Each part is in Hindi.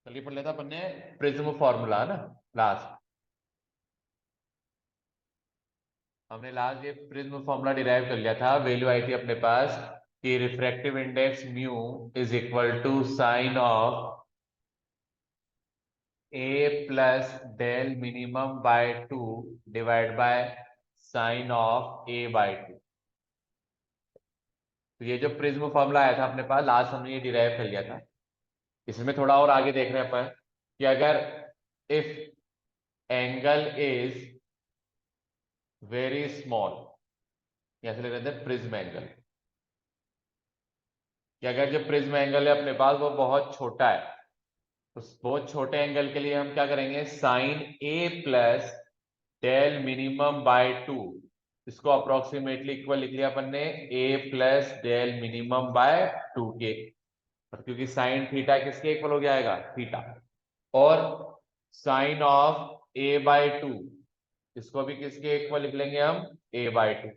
चलिए पढ़ लेता अपन ने प्रिज्म फॉर्मूला ना। लास्ट हमने लास्ट ये प्रिज्म फॉर्मूला डिराइव कर लिया था। वैल्यू आई थी अपने पास कि refractive index mu is equal to sine of A plus del minimum by 2 divide by sine of A by 2। तो ये जो प्रिज्म फॉर्मूला आया था अपने पास लास्ट हमने ये डिराइव कर लिया था। इसमें थोड़ा और आगे देख रहे हैं अपन कि अगर if angle is very small, या से ले रहे थे प्रिज्म एंगल, कि अगर जो प्रिज्म एंगल है अपने पास वो बहुत छोटा है, तो बहुत छोटे एंगल के लिए हम क्या करेंगे, sign A plus del minimum by 2, इसको अप्रोक्सीमेटली इक्वल लिख लिया अपन ने ए प्लस डेल मिनिमम बाय 2 के। और क्योंकि साइन थीटा किसके इक्वल हो जाएगा, थीटा। और साइन ऑफ ए बाय 2, इसको भी किसके इक्वल लिख लेंगे हम, ए बाय 2।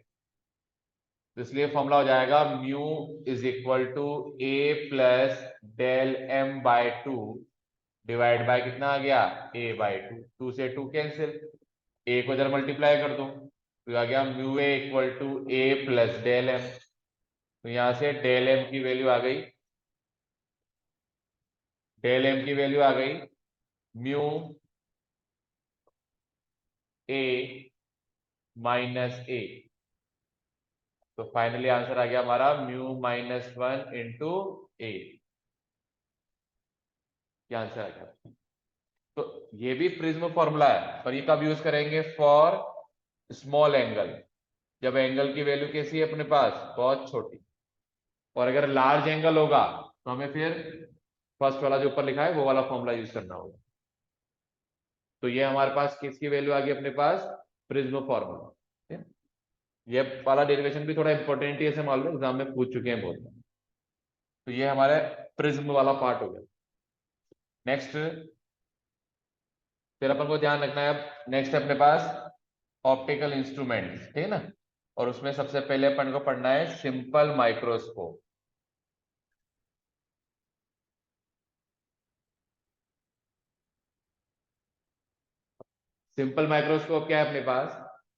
तो इसलिए फॉर्मूला हो जाएगा mu is equal to A plus del M by 2 divide by कितना आ गया, ए बाय 2। 2 से 2 कैंसिल, ए को इधर मल्टीप्लाई कर दो तो आ गया mu A equal to A plus del M. तो यहां से डेल एम की वैल्यू आ गई, डेल एम की वैल्यू आ गई म्यू ए माइनस ए। तो फाइनली आंसर आ गया हमारा म्यू माइनस 1 इंटू ए। क्या आंसर आ गया। तो ये भी प्रिज्म फॉर्मूला है, पर ये कब यूज करेंगे, फॉर स्मॉल एंगल, जब एंगल की वैल्यू कैसी है अपने पास, बहुत छोटी। और अगर लार्ज एंगल होगा तो हमें फिर फर्स्ट वाला जो ऊपर लिखा है वो वाला फॉर्मूला यूज करना होगा। तो ये हमारे पास किसकी वैल्यू आ गई अपने पास, प्रिज्म फॉर्मूला। ये वाला डेरिवेशन भी थोड़ा इंपॉर्टेंट ही है, मालूम है, एग्जाम में पूछ चुके हैं बहुत। तो ये हमारे प्रिज्म वाला पार्ट हो गया। नेक्स्ट फिर अपन को ध्यान रखना है, अब नेक्स्ट है अपने पास ऑप्टिकल इंस्ट्रूमेंट, ठीक है ना। और उसमें सबसे पहले अपन को पढ़ना है सिंपल माइक्रोस्कोप। सिंपल माइक्रोस्कोप क्या है अपने पास,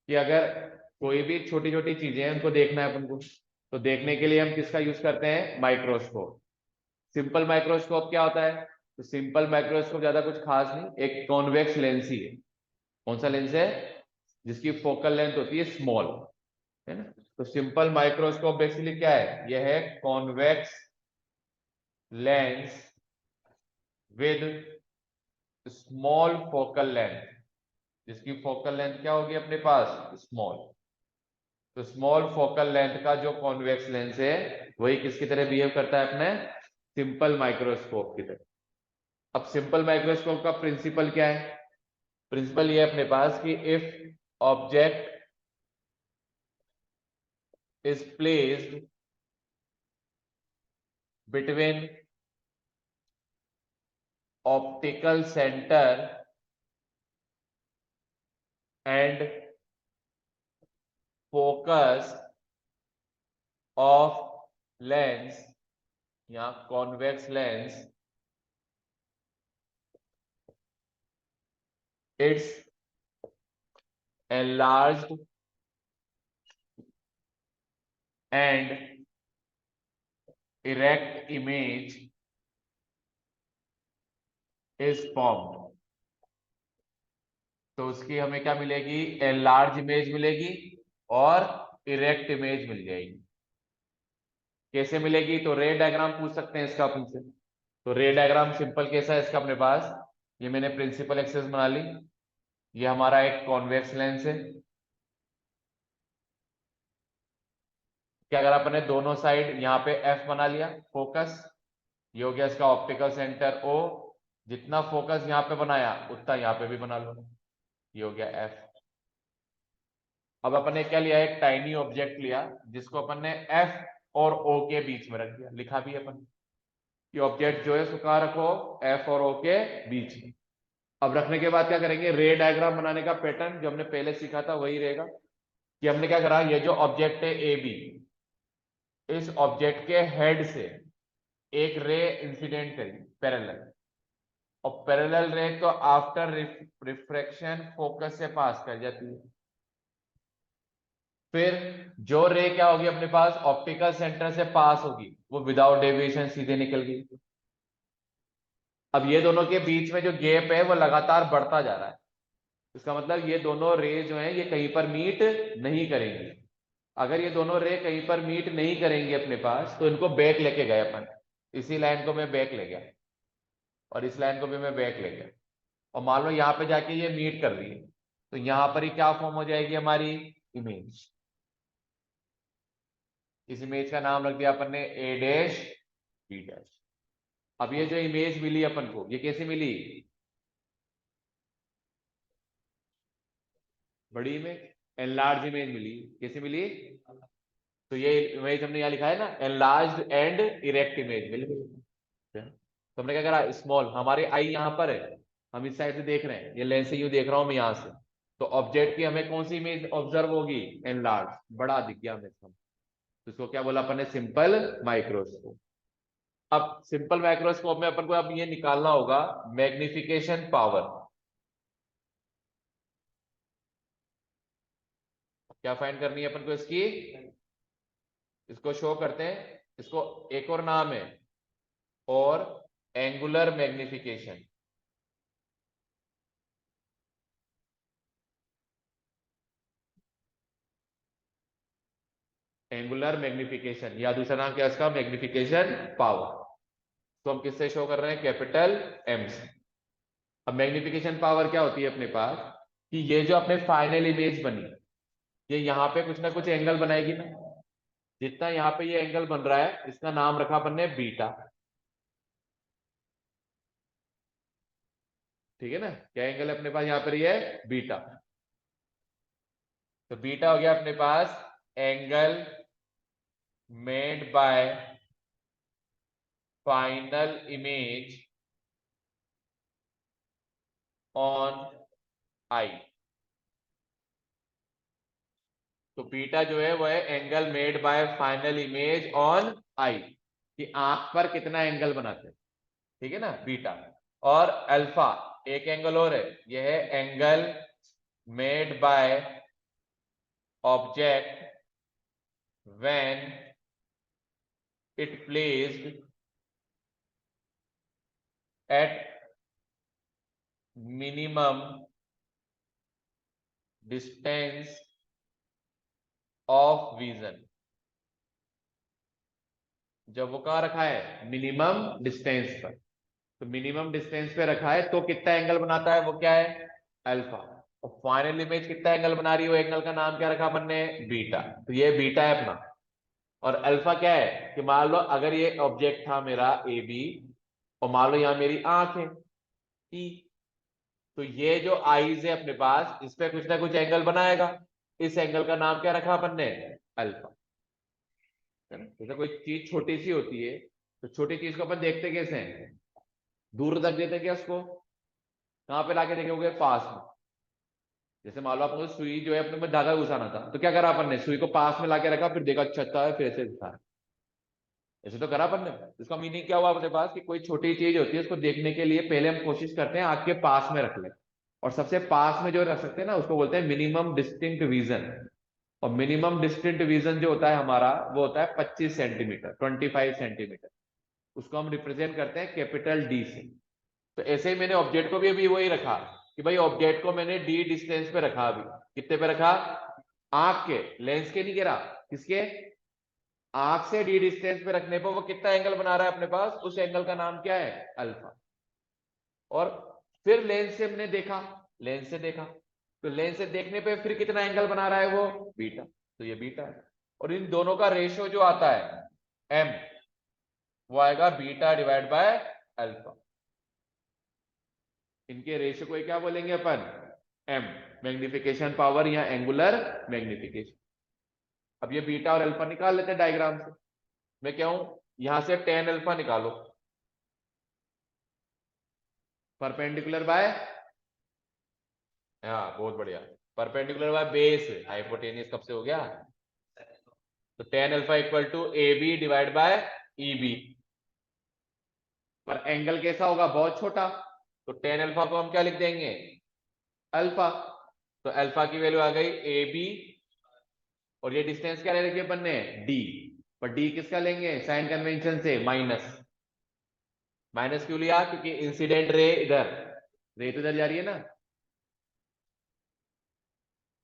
कि अगर कोई भी छोटी छोटी चीजें हैं उनको देखना है अपन को, तो देखने के लिए हम किसका यूज करते हैं, माइक्रोस्कोप। सिंपल माइक्रोस्कोप क्या होता है, तो सिंपल माइक्रोस्कोप ज्यादा कुछ खास नहीं, एक कॉन्वेक्स लेंस ही है। कौन सा लेंस है, जिसकी फोकल लेंथ होती है स्मॉल, है ना। तो सिंपल माइक्रोस्कोप बेसिकली क्या है, यह है convex lens with small focal length, जिसकी फोकल लेंथ क्या होगी अपने पास, स्मॉल। तो स्मॉल फोकल लेंथ का जो कॉन्वेक्स लेंस है वही किसकी तरह बिहेव करता है, अपने सिंपल माइक्रोस्कोप की तरह। अब सिंपल माइक्रोस्कोप का प्रिंसिपल क्या है, प्रिंसिपल ये है अपने पास कि if object is placed between optical center and focus of lens या convex lens, its enlarged and erect image is formed। तो उसकी हमें क्या मिलेगी, एनलार्ज इमेज मिलेगी और इरेक्ट इमेज मिल जाएगी। कैसे मिलेगी, तो रे डायग्राम पूछ सकते हैं इसका अपन से। तो रे डायग्राम सिंपल कैसा है इसका अपने पास, ये मैंने प्रिंसिपल एक्सेस बना ली, ये हमारा एक कॉन्वेक्स लेंस है। क्या अगर अपन ने दोनों साइड यहाँ पे एफ बना लिया फोकस, ये हो गया इसका ऑप्टिकल सेंटर ओ, जितना फोकस यहाँ पे बनाया उतना यहाँ पे भी बना लो, ये हो गया एफ। अब अपन ने क्या लिया, एक टाइनी ऑब्जेक्ट लिया जिसको अपन ने एफ और ओ के बीच में रख दिया, लिखा भी अपन कि ऑब्जेक्ट जो है उसको कहाँ रखो, एफ और ओ के बीच में। अब रखने के बाद क्या करेंगे, रे डायग्राम बनाने का पैटर्न जो हमने पहले सीखा था वही रहेगा, कि हमने क्या करा, ये जो ऑब्जेक्ट है ए बी, इस ऑब्जेक्ट के हेड से एक रे इंसिडेंट करी पैरेलल, और पैरेलल रे तो आफ्टर रिफ्रैक्शन फोकस से पास कर जाती है। फिर जो रे क्या होगी अपने पास, ऑप्टिकल सेंटर से पास होगी, वो विदाउट डेविएशन सीधे निकल गई। अब ये दोनों के बीच में जो गैप है वो लगातार बढ़ता जा रहा है। इसका मतलब ये दोनों रे जो है ये कहीं पर मीट नहीं करेंगे। अगर ये दोनों रे कहीं पर मीट नहीं करेंगे अपने पास, तो इनको बैक लेके गए अपन। इसी लाइन को मैं बैक ले गया और इस लाइन को भी मैं बैक ले गया, और मान लो यहाँ पे जाके ये मीट कर रही है, तो यहाँ पर ही क्या फॉर्म हो जाएगी हमारी इमेज। इस इमेज का नाम रख दिया अपन ने ए डैश बी डैश। अब ये जो इमेज मिली अपन को, ये कैसे मिली, बड़ी इमेज, एनलार्ज इमेज मिली। कैसे मिली, तो ये इमेज हमने यहाँ लिखा है ना, एनलार्ज्ड एंड इरेक्ट इमेज मिल गई। तो हमने क्या करा, स्मॉल, हमारे आई यहाँ पर है, हम इस साइड से देख रहे हैं, ये लेंस से यूं देख रहा हूं मैं यहाँ से, तो ऑब्जेक्ट की हमें कौन सी इमेज ऑब्जर्व होगी, एनलार्ज, बड़ा दिख गया हमें। तो इसको क्या बोला अपन ने, सिंपल माइक्रोस्कोप। अब सिंपल माइक्रोस्कोप में अपन को अब ये निकालना होगा मैग्निफिकेशन पावर। क्या फाइंड करनी है अपन को इसकी, इसको शो करते हैं, इसको एक और नाम है, और एंगुलर मैग्निफिकेशन। एंगुलर मैग्निफिकेशन, या दूसरा नाम क्या है इसका, मैग्निफिकेशन पावर। तो हम किससे शो कर रहे हैं, कैपिटल एम से। अब मैग्निफिकेशन पावर क्या होती है अपने पास, कि ये जो अपने फाइनल इमेज बनी, ये यहाँ पे कुछ ना कुछ एंगल बनाएगी ना। जितना यहाँ पे ये एंगल बन रहा है, इसका नाम रखा अपन ने बीटा। ठीक है ना, क्या एंगल है अपने पास यहाँ पर, ये बीटा। तो बीटा हो गया अपने पास angle made by final image on eye. तो बीटा जो है वो है angle made by final image on eye, कि आंख पर कितना एंगल बनाते हैं। ठीक है ना, बीटा। और अल्फा एक एंगल और है, यह है angle made by object when it placed at minimum distance of vision. जब वो कहाँ रखा है, मिनिमम डिस्टेंस पर, तो मिनिमम डिस्टेंस पे रखा है तो कितना एंगल बनाता है, वो क्या है, अल्फा। और फाइनल इमेज कितना एंगल बना रही है, वो एंगल का नाम क्या रखा अपन ने, बीटा। तो ये बीटा है अपना। और अल्फा क्या है, कि मान लो अगर ये ऑब्जेक्ट था मेरा ए बी, और मान लो यहाँ मेरी आंख है ई, तो ये जो आईज है अपने पास, इस पे कुछ ना कुछ एंगल बनाएगा। इस एंगल का नाम क्या रखा अपन ने, अल्फा। है ना, जैसे कोई चीज छोटी सी होती है, तो छोटी चीज को अपन देखते कैसे हैं, दूर तक देते क्या उसको, कहाँ पे लाके देखोगे, पास में। जैसे मान लो आपको सुई जो है अपने में धागा घुसाना था, तो क्या करा अपन ने, सुई को पास में लाके रखा, फिर देखा अच्छा अच्छा है, फिर ऐसे घुसा। ऐसे तो करा अपन ने। इसका मीनिंग क्या हुआ अपने पास, कि कोई छोटी चीज होती है उसको देखने के लिए पहले हम कोशिश करते हैं आंख के पास में रख ले, और सबसे पास में जो रख सकते हैं ना, उसको बोलते हैं मिनिमम डिस्टिंक्ट विजन। और मिनिमम डिस्टिंक्ट विजन जो होता है हमारा, वो होता है 25 सेंटीमीटर, 25 सेंटीमीटर। उसको हम रिप्रेजेंट करते हैं कैपिटल डी से। तो ऐसे ही मैंने ऑब्जेक्ट को भी अभी वही रखा, कि भाई ऑब्जेक्ट को मैंने डी डिस्टेंस पे रखा, अभी कितने पे रखा, आंख के, लेंस के नहीं गिरा, किसके, आंख से डी डिस्टेंस पे रखने पर वो कितना एंगल बना रहा है अपने पास, उस एंगल का नाम क्या है, अल्फा। और फिर लेंस से हमने देखा, लेंस से देखा, तो लेंस से देखने पे फिर कितना एंगल बना रहा है वो, बीटा। तो ये बीटा है। और इन दोनों का रेशियो जो आता है एम, वो आएगा बीटा डिवाइड बाय अल्फा। इनके रेशियो को क्या बोलेंगे अपन, एम, मैग्निफिकेशन पावर या एंगुलर मैग्निफिकेशन। अब ये बीटा और अल्फा निकाल लेते हैं डायग्राम से। मैं क्या हूं, यहां से टेन अल्फा निकालो, परपेंडिकुलर बाय, हाँ बहुत बढ़िया, परपेंडिकुलर बाय बेस, हाइपोटेनियस कब से हो गया। तो tan alpha equal to A B divide by E B. पर एंगल कैसा होगा, बहुत छोटा, तो टेन अल्फा को हम क्या लिख देंगे, अल्फा। तो अल्फा की वैल्यू आ गई ए बी, और ये डिस्टेंस क्या ले रखी है अपन ने, डी। पर डी किसका लेंगे, साइन कन्वेंशन से माइनस। माइनस क्यों लिया, क्योंकि इंसिडेंट रे इधर, रे तो इधर जा रही है ना,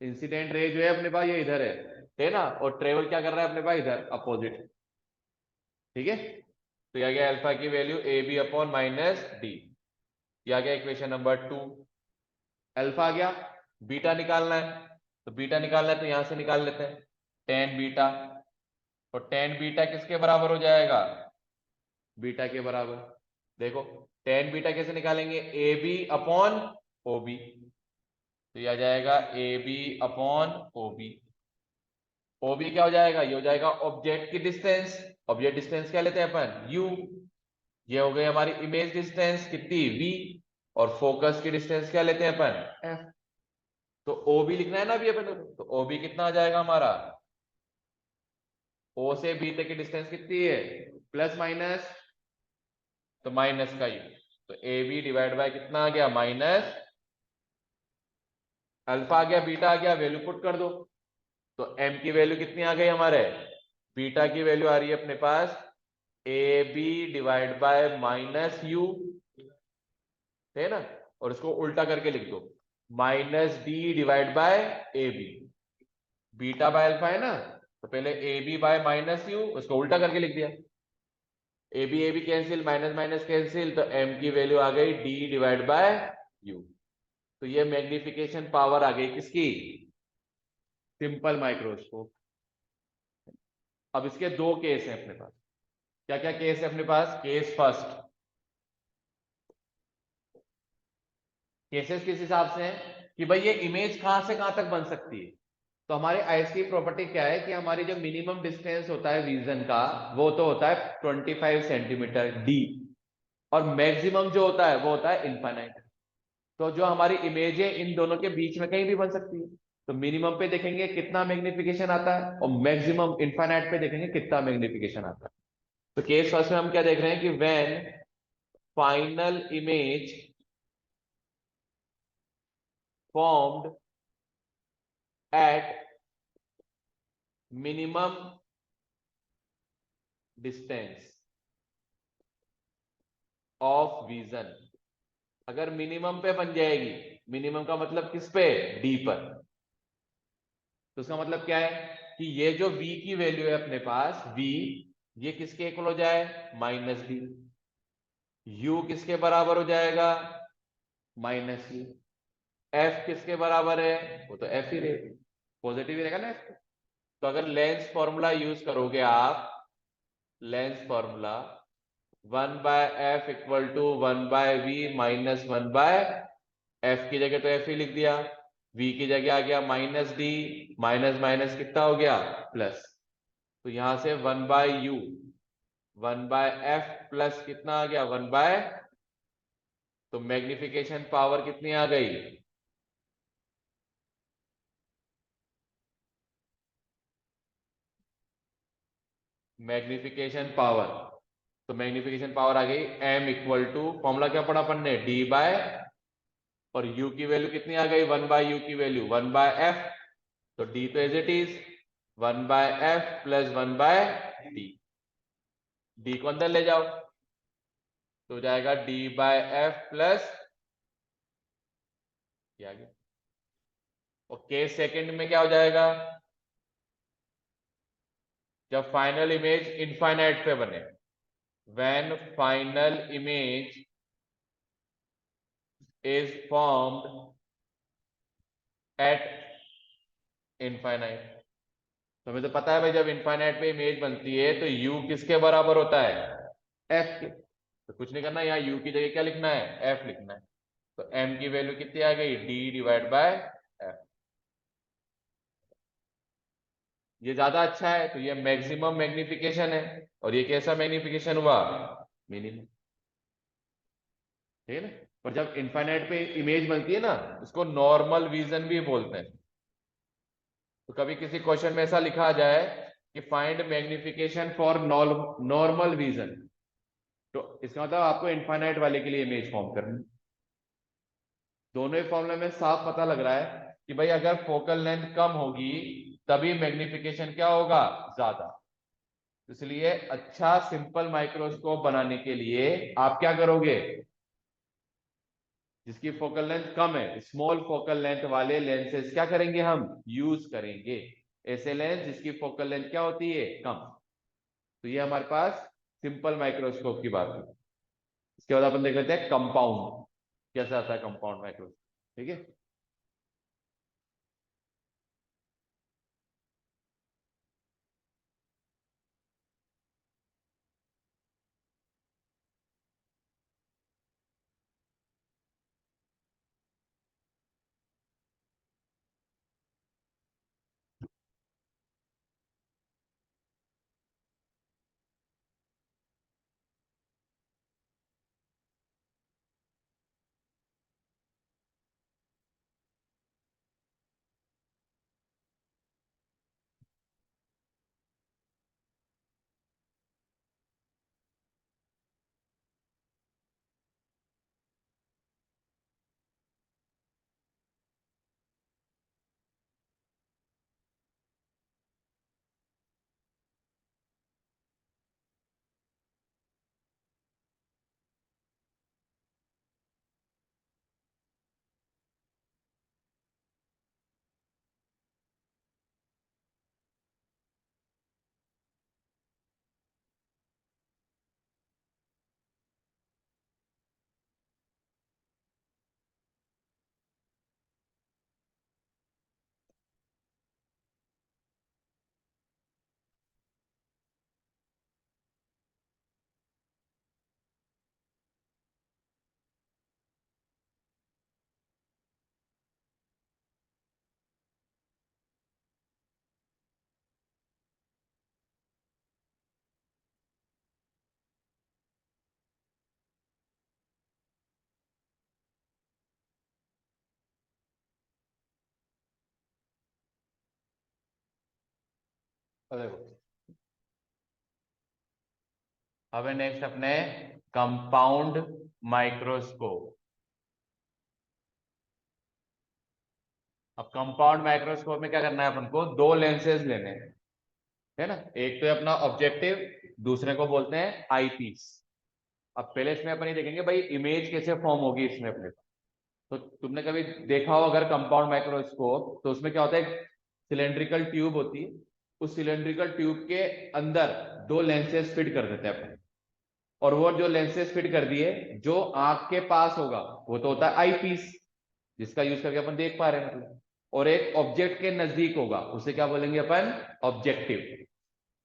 इंसिडेंट रे जो है अपने पास ये इधर है ना, और ट्रेवल क्या कर रहा है अपने पास इधर अपोजिट। ठीक है, तो यह गया अल्फा की value A B upon minus D. यह गया इक्वेशन नंबर 2। अल्फा आ गया, बीटा निकालना है, तो बीटा निकालना है तो यहां से निकाल लेते हैं, टेन बीटा। और टेन बीटा किसके बराबर हो जाएगा, बीटा के बराबर। देखो टेन बीटा कैसे निकालेंगे, A B upon O B. तो यह आ जाएगा A B upon O B. O B क्या हो जाएगा, ये हो जाएगा ऑब्जेक्ट की डिस्टेंस। ऑब्जेक्ट डिस्टेंस क्या लेते हैं अपन, यू। ये हो गई हमारी इमेज डिस्टेंस कितनी, वी। और फोकस की डिस्टेंस क्या लेते हैं अपन, एफ। तो ओ बी लिखना है ना अभी अपन को, तो ओ बी कितना आ जाएगा हमारा, ओ से बी तक की डिस्टेंस कितनी है, प्लस माइनस, तो माइनस का यू। तो ए बी डिवाइड बाय कितना आ गया, माइनस अल्फा आ गया, बीटा आ गया, वैल्यू पुट कर दो। तो एम की वैल्यू कितनी आ गई हमारे, बीटा की वैल्यू आ रही है अपने पास A B divide by minus U, है ना। और इसको उल्टा करके लिख दो, minus D divide by A B. Beta by alpha है ना, तो पहले A B by minus U, उसको उल्टा करके लिख दिया। A B cancel, minus minus cancel, तो एम की वैल्यू आ गई डी डिवाइड बाय यू। तो ये मैग्निफिकेशन पावर आ गई किसकी, सिंपल माइक्रोस्कोप। अब इसके दो केस हैं अपने पास। क्या क्या केस है अपने पास, केस फर्स्ट। केसेस किस हिसाब से हैं कि भाई ये इमेज कहां से कहां तक बन सकती है। तो हमारे आईएस की प्रॉपर्टी क्या है कि हमारी जो मिनिमम डिस्टेंस होता है विजन का, वो तो होता है 25 सेंटीमीटर डी, और मैक्सिमम जो होता है वो होता है इनफाइनाइट। तो जो हमारी इमेज है इन दोनों के बीच में कहीं भी बन सकती है। तो मिनिमम पे देखेंगे कितना मैग्निफिकेशन आता है, और मैक्सिमम इनफाइनाइट पे देखेंगे कितना मैग्निफिकेशन आता है। तो केस फर्स्ट में हम क्या देख रहे हैं कि when final image formed at minimum distance of vision, अगर मिनिमम पे बन जाएगी, मिनिमम का मतलब किस पे, डी पर। तो उसका मतलब क्या है कि ये जो v की वैल्यू है अपने पास v, ये किसके इक्वल हो जाए, माइनस डी। u किसके बराबर हो जाएगा, माइनस यू। f किसके बराबर है, वो तो f ही रहेगा, पॉजिटिव ही रहेगा ना f। तो अगर लेंस फॉर्मूला यूज करोगे आप, lens formula 1/f equal to 1/v minus 1/f, की जगह तो f ही लिख दिया, v की जगह आ गया माइनस डी, माइनस माइनस कितना हो गया, प्लस। तो यहां से 1/u, 1/f प्लस कितना आ गया, 1/, तो मैग्निफिकेशन पावर कितनी आ गई, मैग्निफिकेशन पावर। तो मैग्निफिकेशन पावर आ गई m इक्वल टू, फॉर्मूला क्या पढ़ा अपन ने, d बाय, और u की वैल्यू कितनी आ गई, 1/u की वैल्यू 1/f, तो d तो as it is 1/f plus 1/d। d को अंदर ले जाओ तो हो जाएगा d/f प्लस, क्या गया, और केस सेकंड में क्या हो जाएगा, जब फाइनल इमेज इनफाइनाइट पे बने, when final image is formed at infinite. तो हमें तो पता है भाई जब इनफाइनाइट पे इमेज बनती है तो u किसके बराबर होता है, f के। तो कुछ नहीं करना, यहाँ u की जगह क्या लिखना है, f लिखना है। तो m की वैल्यू कितनी आ गई, d डिवाइड बाय f। ये ज्यादा अच्छा है, तो ये मैक्सिमम मैग्निफिकेशन है, और ये कैसा मैग्निफिकेशन हुआ, मिनिमम। ठीक है ना। पर जब इनफाइनाइट पे इमेज बनती है ना, इसको नॉर्मल विजन भी बोलते हैं। तो कभी किसी क्वेश्चन में ऐसा लिखा जाए कि find magnification for normal vision, तो इसका मतलब आपको इनफाइनाइट वाले के लिए इमेज फॉर्म करनी। दोनों ही फॉर्मूले में साफ पता लग रहा है कि भाई अगर फोकल लेंथ कम होगी तभी मैग्निफिकेशन क्या होगा, ज्यादा। इसलिए अच्छा सिंपल माइक्रोस्कोप बनाने के लिए आप क्या करोगे, जिसकी फोकल लेंथ कम है, स्मॉल फोकल लेंथ वाले लेंसेज क्या करेंगे, हम यूज करेंगे। ऐसे लेंस जिसकी फोकल लेंथ क्या होती है, कम। तो ये हमारे पास सिंपल माइक्रोस्कोप की बात है। इसके बाद अपन देख लेते हैं कंपाउंड, कैसा आता है कंपाउंड माइक्रोस्कोप। ठीक है। अब देखो, अब नेक्स्ट अपने कंपाउंड माइक्रोस्कोप। अब कंपाउंड माइक्रोस्कोप में क्या करना है अपन को, दो लेंसेज लेने हैं, है ना। एक तो है अपना ऑब्जेक्टिव, दूसरे को बोलते हैं आईपीस। अब पहले इसमें अपन ये देखेंगे भाई इमेज कैसे फॉर्म होगी इसमें अपने पास। तो तुमने कभी देखा हो अगर कंपाउंड माइक्रोस्कोप, तो उसमें क्या होता है, सिलेंड्रिकल ट्यूब होती है। उस सिलेंड्रिकल ट्यूब के अंदर दो लेंसेज फिट कर देते हैं अपन। और वो जो लेंसेज फिट कर दिए, जो आंख के पास होगा वो तो होता है आई पीस, जिसका यूज करके अपन देख पा रहे हैं मतलब। और एक ऑब्जेक्ट के नजदीक होगा, उसे क्या बोलेंगे अपन, ऑब्जेक्टिव।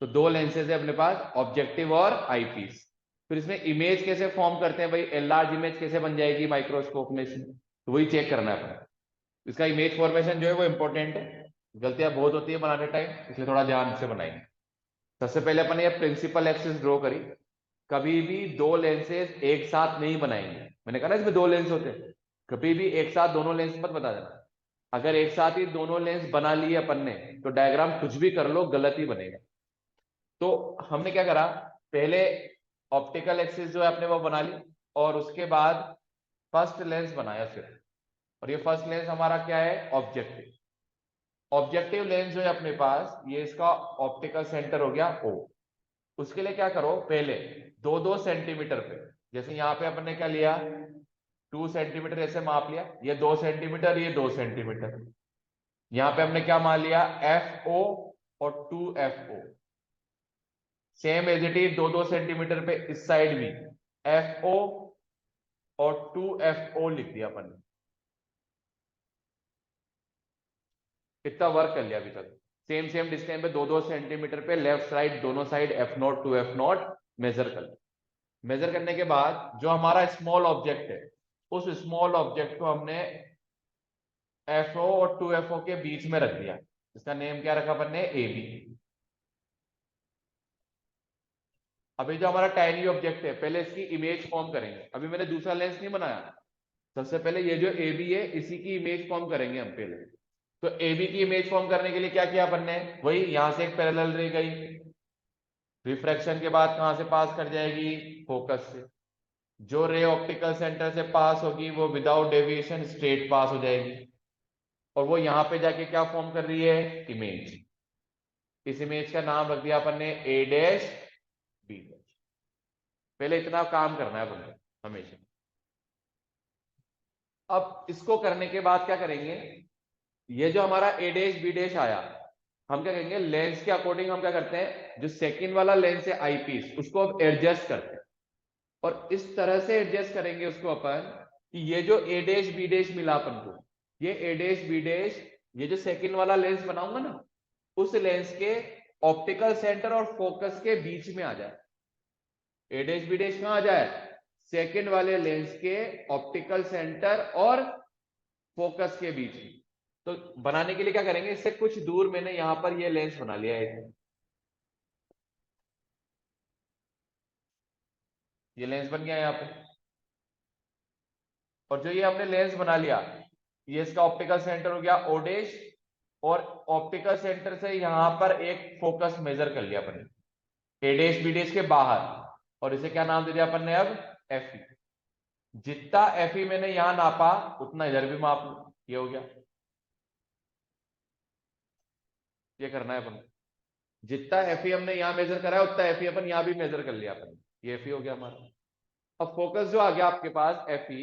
तो दो लेंसेज है अपने पास, ऑब्जेक्टिव और आई पीस। फिर इसमें इमेज कैसे फॉर्म करते हैं भाई, लार्ज इमेज कैसे बन जाएगी माइक्रोस्कोप में इसमें, तो वही चेक करना है अपन। इसका इमेज फॉर्मेशन जो है वो इंपॉर्टेंट है। गलतियां बहुत होती है बनाने टाइम, इसलिए थोड़ा ध्यान से बनाएंगे। सबसे पहले अपन ये प्रिंसिपल एक्सिस ड्रॉ करी। कभी भी दो लेंसेज एक साथ नहीं बनाएंगे, मैंने कहा ना इसमें दो लेंस होते हैं। कभी भी एक साथ दोनों लेंस मत बता देना। अगर एक साथ ही दोनों लेंस बना लिए अपन ने, तो डायग्राम कुछ भी कर लो गलत ही बनेगा। तो हमने क्या करा, पहले ऑप्टिकल एक्सिस जो है अपने वो बना ली, और उसके बाद फर्स्ट लेंस बनाया सिर्फ। और ये फर्स्ट लेंस हमारा क्या है, ऑब्जेक्टिव। ऑब्जेक्टिव लेंस जो है अपने पास, ये इसका ऑप्टिकल सेंटर हो गया ओ। उसके लिए क्या करो, पहले 2-2 सेंटीमीटर पे, जैसे यहाँ पे अपन ने क्या लिया, 2 सेंटीमीटर ऐसे माप लिया, ये 2 सेंटीमीटर, ये 2 सेंटीमीटर। यहाँ पे हमने क्या मान लिया, एफ ओ और 2 FO। Same as it is 2-2 centimetre पे इस साइड भी FO और 2FO लिख दिया अपन ने। इतना वर्क कर लिया अभी तक। सेम सेम डिस्टेंस पे 2-2 सेंटीमीटर पे लेफ्ट राइट दोनों साइड F0 2F0 मेजर कर लिया। मेजर करने के बाद जो हमारा स्मॉल ऑब्जेक्ट है, उस स्मॉल ऑब्जेक्ट को हमने FO और 2FO के बीच में रख दिया। इसका नेम क्या रखा अपन ने, AB। अभी जो हमारा टाइनी ऑब्जेक्ट है, पहले इसकी इमेज फॉर्म करेंगे। अभी मैंने दूसरा लेंस नहीं बनाया, सबसे पहले ये जो AB है इसी की इमेज फॉर्म करेंगे हम पहले। तो AB की इमेज फॉर्म करने के लिए क्या किया अपन ने, वही यहां से एक पैरेलल रे गई, रिफ्रैक्शन के बाद कहां से पास कर जाएगी, फोकस से। जो रे ऑप्टिकल सेंटर से पास होगी वो विदाउट डेविएशन स्ट्रेट पास हो जाएगी, और वो यहां पे जाके क्या फॉर्म कर रही है, इमेज। इस इमेज का नाम रख दिया अपन ने ए डैश बी डैश। पहले इतना काम करना है अपन को हमेशा। अब इसको करने के बाद क्या करेंगे, ये जो हमारा ए डैश बी डैश आया, हम क्या करेंगे, लेंस के अकॉर्डिंग हम क्या करते हैं, जो सेकंड वाला लेंस है आई पीस, उसको अब एडजस्ट करते हैं, और इस तरह से एडजस्ट करेंगे उसको अपन कि ये जो ए डैश बी डैश मिला अपन को, ये ए डैश बी डैश, ये जो सेकंड वाला लेंस बनाऊंगा ना, उस लेंस के ऑप्टिकल सेंटर और फोकस के बीच में आ जाए। ए डैश बी डैश कहां आ जाए, सेकंड वाले लेंस के ऑप्टिकल सेंटर और फोकस के बीच में। तो बनाने के लिए क्या करेंगे, इससे कुछ दूर मैंने यहां पर ये लेंस बना लिया है, ये लेंस बन गया यहाँ पे। और जो ये हमने लेंस बना लिया, ये इसका ऑप्टिकल सेंटर हो गया ओ डैश, और ऑप्टिकल सेंटर से यहां पर एक फोकस मेजर कर लिया अपन ने ए डैश बी डैश के बाहर, और इसे क्या नाम दे दिया अपन ने अब, एफ ई। जितना एफ ई मैंने यहां नापा उतना इधर भी माप लो, ये हो गया। ये करना है अपन, जितना एफ ई हमने यहां मेजर करा है उतना एफ ई अपन यहां भी मेजर कर लिया अपन, ये एफ ई हो गया हमारा। अब फोकस जो आ गया आपके पास एफ ई,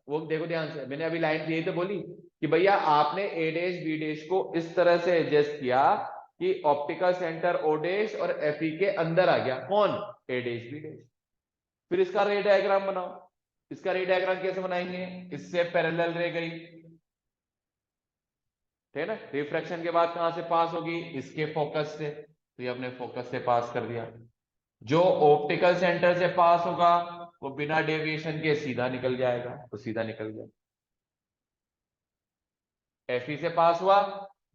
वो देखो ध्यान से, मैंने अभी लाइन यही तो बोली कि भैया आपने ए डैश बी डैश को इस तरह से एडजस्ट किया कि ऑप्टिकल सेंटर ओ डैश और एफ ई के अंदर आ गया, कौन, ए डैश बी डैश। फिर इसका रे डायग्राम बनाओ। इसका रे डायग्राम कैसे बनाएंगे, इससे पैरेलल रे गई, ठीक है ना, रिफ्रैक्शन के बाद कहां से पास होगी, इसके फोकस से, तो ये अपने फोकस से पास कर दिया। जो ऑप्टिकल सेंटर से पास होगा वो बिना डेविएशन के सीधा निकल जाएगा, तो सीधा निकल गया। एफई से पास हुआ,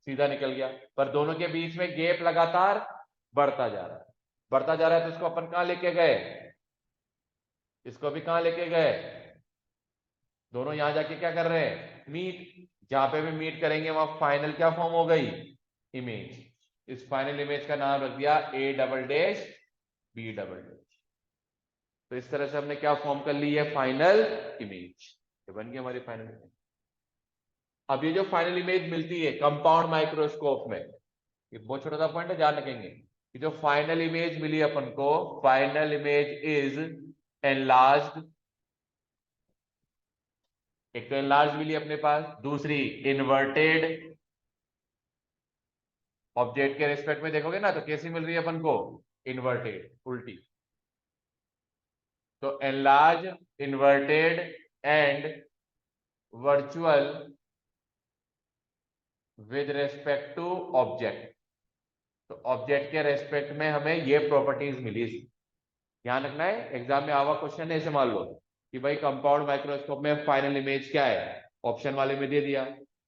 सीधा निकल गया, पर दोनों के बीच में गैप लगातार बढ़ता जा रहा है, बढ़ता जा रहा है। तो इसको अपन कहां लेके गए, इसको अभी कहां लेके गए, दोनों यहां जाके क्या कर रहे हैं, मीट। जहां पे भी मीट करेंगे वहां फाइनल क्या फॉर्म हो गई, इमेज। इस फाइनल इमेज का नाम रख दिया A double dash B double dash. तो इस तरह से हमने क्या फॉर्म कर ली है, फाइनल इमेज। ये बन गई हमारी फाइनल इमेज। अब ये जो फाइनल इमेज मिलती है कंपाउंड माइक्रोस्कोप में, ये बहुत छोटा सा पॉइंट है, ध्यान रखेंगे कि जो फाइनल इमेज मिली अपन को, फाइनल इमेज इज एनलार्ज्ड। एक तो एनलार्ज मिली अपने पास, दूसरी इन्वर्टेड। ऑब्जेक्ट के रिस्पेक्ट में देखोगे ना तो कैसी मिल रही है अपन को, इन्वर्टेड, उल्टी। तो enlarge, inverted and virtual with respect to object. तो ऑब्जेक्ट के रेस्पेक्ट में हमें ये प्रॉपर्टीज मिली। ध्यान रखना है, एग्जाम में आवा क्वेश्चन है, ऐसे मान लो कि भाई कंपाउंड माइक्रोस्कोप में फाइनल इमेज क्या है, ऑप्शन वाले में दे दिया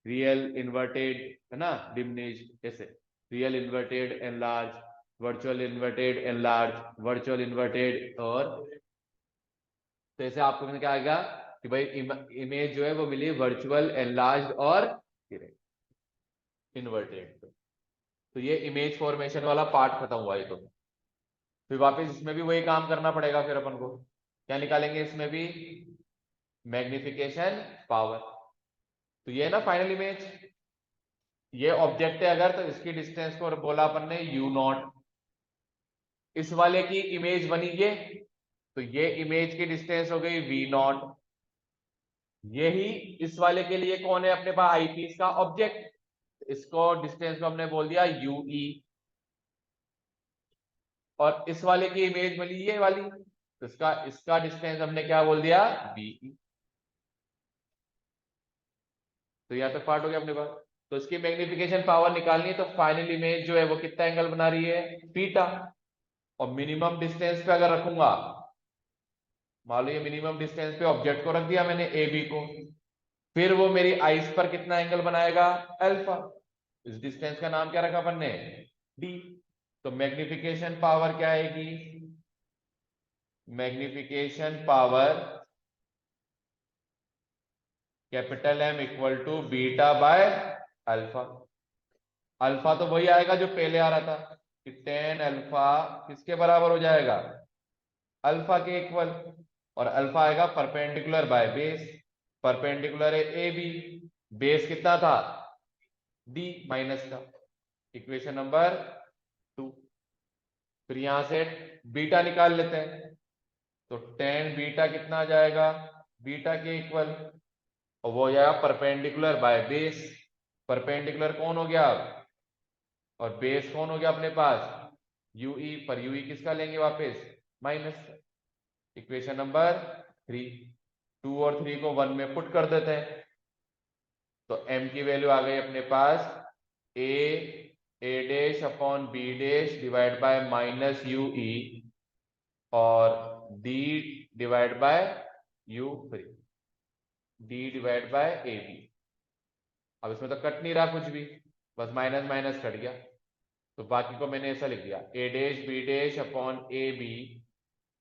रियल, इन्वर्टेड, है ना, डिमनेज, ऐसे real inverted enlarge, virtual inverted enlarge, virtual inverted, और तो ऐसे आपको क्या आएगा कि भाई इमेज जो है वो मिली वर्चुअल, एनलार्ज और इन्वर्टेड। तो ये इमेज फॉर्मेशन वाला पार्ट खत्म हुआ। ये तो फिर वापस इसमें भी वही काम करना पड़ेगा, फिर अपन को क्या निकालेंगे इसमें भी, मैग्निफिकेशन पावर। तो ये है ना फाइनल इमेज, ये ऑब्जेक्ट है अगर, तो इसकी डिस्टेंस को बोला अपन ने यू नॉट। इस वाले की इमेज बनी ये, तो ये इमेज की डिस्टेंस हो गई वी नॉट। यही इस वाले के लिए कौन है अपने पास, आईपीस का ऑब्जेक्ट, इसको डिस्टेंस को हमने बोल दिया यूई। और इस वाले की इमेज मिली ये वाली, तो इसका डिस्टेंस हमने क्या बोल दिया, बीई। तो यहाँ पे पार्ट हो गया अपने पास। तो इसकी मैग्निफिकेशन पावर निकालनी है, तो फाइनल इमेज जो है वो कितना एंगल बना रही है, थीटा। और मिनिमम डिस्टेंस पे अगर रखूंगा, मान लो ये मिनिमम डिस्टेंस पे ऑब्जेक्ट को रख दिया मैंने, ए बी को, फिर वो मेरी आइस पर कितना एंगल बनाएगा, अल्फा। इस डिस्टेंस का नाम क्या रखा अपन ने, डी। तो मैग्निफिकेशन पावर क्या आएगी, magnification power capital M equal to beta by alpha. Alpha तो वही आएगा जो पहले आ रहा था कि टेन अल्फा किसके बराबर हो जाएगा, अल्फा के इक्वल। और अल्फा आएगा परपेंडिकुलर बाय बेस, परपेंडिकुलर है ए बी, बेस कितना था डी माइनस का, इक्वेशन नंबर 2। फिर यहां से बीटा निकाल लेते हैं, तो टेन बीटा कितना आ जाएगा बीटा के इक्वल, और वो हो जाएगा परपेंडिकुलर बाय बेस, परपेंडिकुलर कौन हो गया अब, और बेस कौन हो गया अपने पास यूई, पर यूई किसका लेंगे वापस माइनस, इक्वेशन नंबर 3। 2 और 3 को 1 में पुट कर देते हैं, तो m की वैल्यू आ गई अपने पास a dash upon b dash divide by minus U E और d divide by U free, d divide by A B. अब इसमें तो कट नहीं रहा कुछ भी, बस माइनस माइनस कट गया, तो बाकी को मैंने ऐसा लिख दिया a dash b dash upon A B,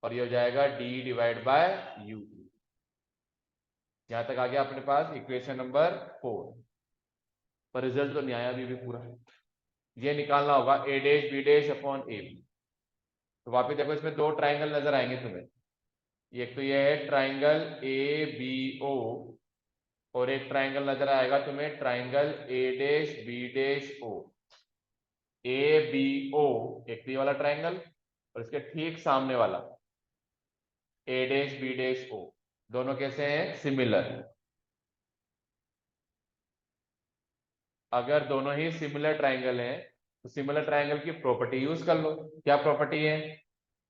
और ये हो जाएगा d डिवाइड बाय यू। यहां तक आ गया अपने पास इक्वेशन नंबर 4, पर रिजल्ट तो नहीं आया अभी भी पूरा, ये निकालना होगा a dash b dash upon A B. तो वापस देखो इसमें दो ट्राइंगल नजर आएंगे तुम्हें, एक तो ये है ट्राइंगल ए बी ओ, और एक ट्राइंगल नजर आएगा तुम्हें triangle A dash B dash O, A B O एक तो ये वाला ट्राइंगल, और इसके ठीक सामने वाला ए डैश बी डैश ओ, दोनों कैसे हैं सिमिलर। अगर दोनों ही सिमिलर ट्राइंगल हैं तो सिमिलर ट्राइंगल की प्रॉपर्टी यूज कर लो। क्या प्रॉपर्टी है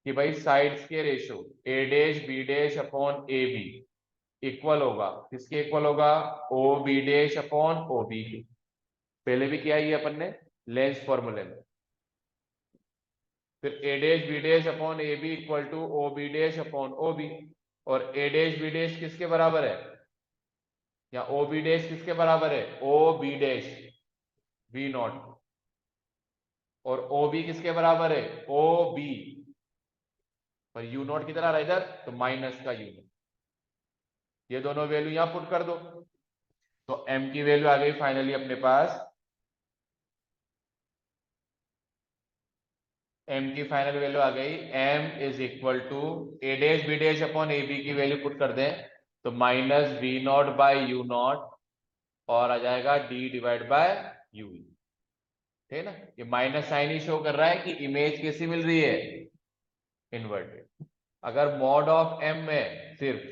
कि भाई साइड्स के ratio A dash B dash upon A B equal होगा, किसके इक्वल होगा O B dash upon O B के। पहले भी किया ये अपन ने लेंस फॉर्मूले में। फिर A dash B dash upon A B equal to O B dash upon O B, और ए डैश बी डैश किसके बराबर है, या ओ बी डैश किसके बराबर है O B dash B not, और ओ बी किसके बराबर है ओ बी, पर यू नॉट किधर आ रहा है इधर, तो माइनस का यू नॉट। ये दोनों वैल्यू यहां पुट कर दो, तो m की वैल्यू आ गई फाइनली अपने पास, m की फाइनल वैल्यू आ गई m is equal to A dash B dash upon A B की वैल्यू पुट कर दें तो minus B not by U not, और आ जाएगा d डिवाइड बाय यू, ठीक है ना। ये माइनस साइन ही शो कर रहा है कि इमेज कैसी मिल रही है इन्वर्टेड। अगर मॉड ऑफ m में सिर्फ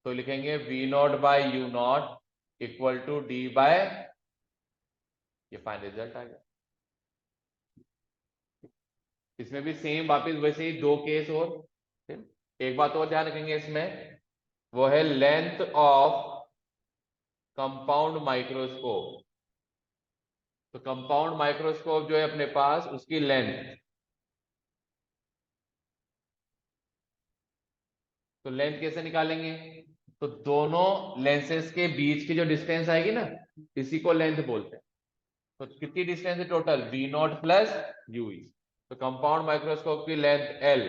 तो लिखेंगे v not by U not equal to d by, ये फाइनल रिजल्ट आ गया। इसमें भी सेम वापस वैसे ही दो केस और, एक बात और ध्यान रखेंगे इसमें, वो है लेंथ ऑफ कंपाउंड माइक्रोस्कोप। तो कंपाउंड माइक्रोस्कोप जो है अपने पास उसकी लेंथ, तो लेंथ कैसे निकालेंगे, तो दोनों लेंसेस के बीच की जो डिस्टेंस आएगी ना इसी को लेंथ बोलते हैं। तो कितनी डिस्टेंस है total V not plus UE, तो कंपाउंड माइक्रोस्कोप की लेंथ एल,